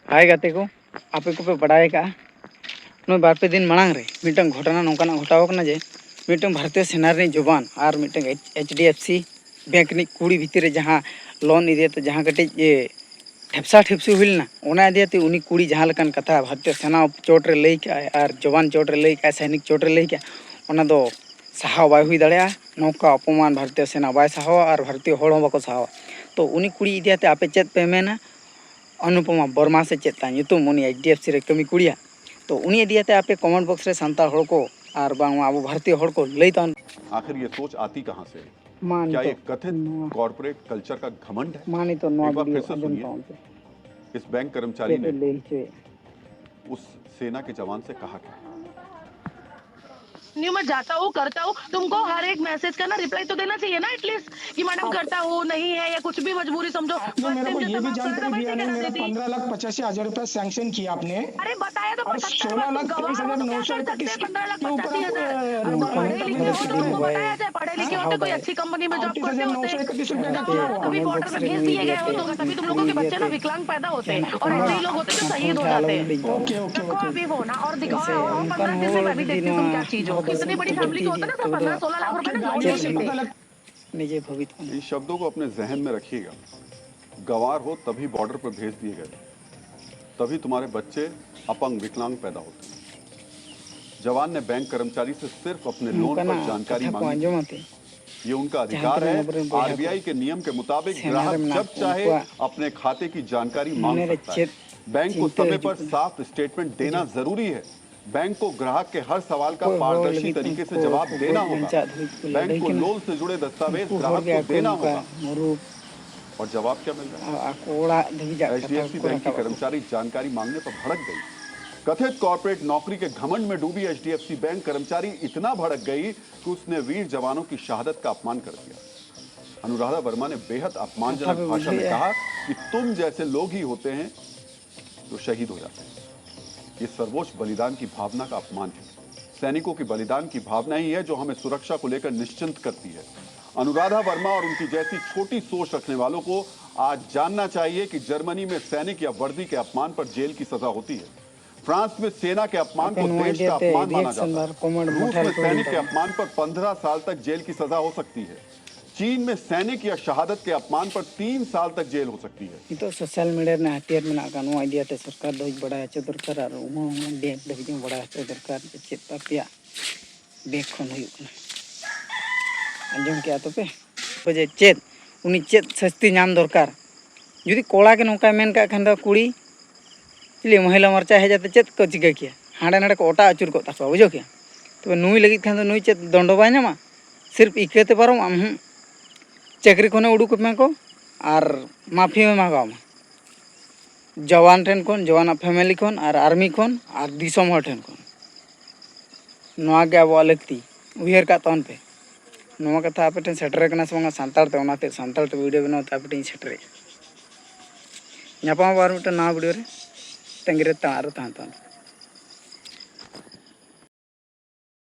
हाय गाते को आपे को पे बड़ाय का नो बारपे दिन मांग रे मिटन घटना नौकाना घटाव कना जे मिटन भारतीय सेना रे जवान और मिटन HDFC बैंक नि कुड़ी भीतर जहाँ लोन इदियते जहाँ कटे ये ठेपसा ठेपसी हुईलना ओना इदियते उनी कुड़ी जहाँ लकन कथा भारतीय सेना चोट रे लई का और जवान चोट रे लई का सैनिक चोट रे लई का ओना दो साहाव बाय हुई दाड़े नौका अपमान भारतीय सेना बाय साहाव और भारतीय होड़ हों बाको साहाव तो उनी कुड़ी इदियते आपे चेत पे मेना अनुपमा वर्मा से चेता ᱧᱩᱛᱩᱢ उनी HDFC रे कमी कुड़िया तो उनी इदियते आपे कमेंट बॉक्स रे सांताल होड़ को और बांग आबो भारतीय होड़ को लई तान आखिर ये सोच आती कहां से? मान क्या तो ये कथित कॉर्पोरेट कल्चर का घमंड है? मानी तो एक बार फिर वीडियो से अंजन सुनिए। पाऊं इस बैंक कर्मचारी ने ले छे उस सेना के जवान से कहा क्या? न्यू मैं जाता हूँ करता हूँ, तुमको हर एक मैसेज का ना रिप्लाई तो देना चाहिए ना एटलीस्ट कि मैडम करता हूँ नहीं है या कुछ भी मजबूरी समझो। आपने मेरे को ये भी जानकारी दिया नहीं, मेरा 15,85,000 रुपया सैंक्शन किया आपने। अरे बताया तो और 16,23,931 के ऊपर पढ़े लिखे होते कोई अच्छी कंपनी में जॉब करते होते 38,931 रुपया का किया हुआ। तभी बॉर्डर पे भेज दिए गए हो तो तभी तुम लोगों के बच्चे ना विकलांग पैदा होते हैं और ऐसे ही लोग होते हैं जो शहीद हो जाते हैं। ओके ओके रखो अभी वो ना और दिखाओ कैसे 15 दिन में मैं भी देखती हूँ तुम क्या चीज हो। कितनी बड़ी फैमिली के होते हैं ना सब 15-16 लाख रुपए ना गाड़ी से पता लग निजे भवित इन शब्दों को अपने जहन में रखिएगा। गंवार हो तभी बॉर्डर पर भेज दिए गए, तभी तुम्हारे बच्चे अपंग विकलांग पैदा होते हैं। जवान ने बैंक कर्मचारी से सिर्फ अपने लोन पर जानकारी मांगी। ये उनका अधिकार है। RBI के नियम के मुताबिक ग्राहक जब चाहे अपने खाते की जानकारी मांग सकता है। बैंक को समय पर साफ स्टेटमेंट देना जरूरी है। बैंक को ग्राहक के हर सवाल का पारदर्शी तरीके से जवाब देना होगा। बैंक को लोन से जुड़े दस्तावेज ग्राहक को देना होगा। और जवाब क्या मिल रहा है? HDFC बैंक की कर्मचारी जानकारी मांगने पर भड़क गई। कथित कॉर्पोरेट नौकरी के घमंड में डूबी HDFC बैंक कर्मचारी इतना भड़क गई कि उसने वीर जवानों की शहादत का अपमान कर दिया। अनुराधा वर्मा ने बेहद अपमानजनक भाषा में कहा कि तुम जैसे लोग ही होते हैं जो शहीद हो जाते हैं। ये सर्वोच्च बलिदान की भावना का अपमान है। सैनिकों की बलिदान की भावना ही है जो हमें सुरक्षा को लेकर निश्चिंत करती है। अनुराधा वर्मा और उनकी जैसी छोटी सोच रखने वालों को आज जानना चाहिए कि जर्मनी में सैनिक या वर्दी के अपमान पर जेल की सजा होती है। फ्रांस में सेना के अपमान को देश का अपमान माना जाता है। रूस में सैनिक के अपमान पर 15 साल तक जेल की सजा हो सकती है। चीन में सैनिक या शहादत के अपमान पर 3 साल तक जेल हो सकती है। तो सोशल मीडिया ने हथियार में ना कानून आइडिया ते सरकार दो बड़ा है दरकार और बैंक दो बड़ा है दरकार चेत पापिया बैंक खन हुई अंजम के तो पे जे चेत उनी चेत सस्ती नाम दरकार जुदी कोड़ा के नौका मेन का खान कुड़ी चलिए महिला मोर्चा है जाते चेत को चिका किया हाड़े नाड़े को ओटा अचुर को ताको बुझो क्या तो नुई लगी खान नुई चेत दंड बाय नामा सिर्फ इकते पारम आम चाकरी खने उडुक में को और माफी में मांगा जवान ठेन खन जवान फैमिली खन और आर्मी खन और दिसम हर ठेन खन नवा के अब लक्ति उहर का तन पे नवा कथा आपे ठेन सेटर कना से बांगा सांताल ते ओनाते सांताल ते वीडियो बनाते आपे ठेन सेटर ᱧᱟᱯᱟᱢ ᱵᱟᱨ ᱢᱤᱫᱴᱟᱝ ᱱᱟᱣᱟ ᱵᱷᱤᱰᱤᱭᱳ ᱨᱮ ᱛᱟᱺᱜᱤ ᱨᱮ ᱛᱟᱦᱮᱸ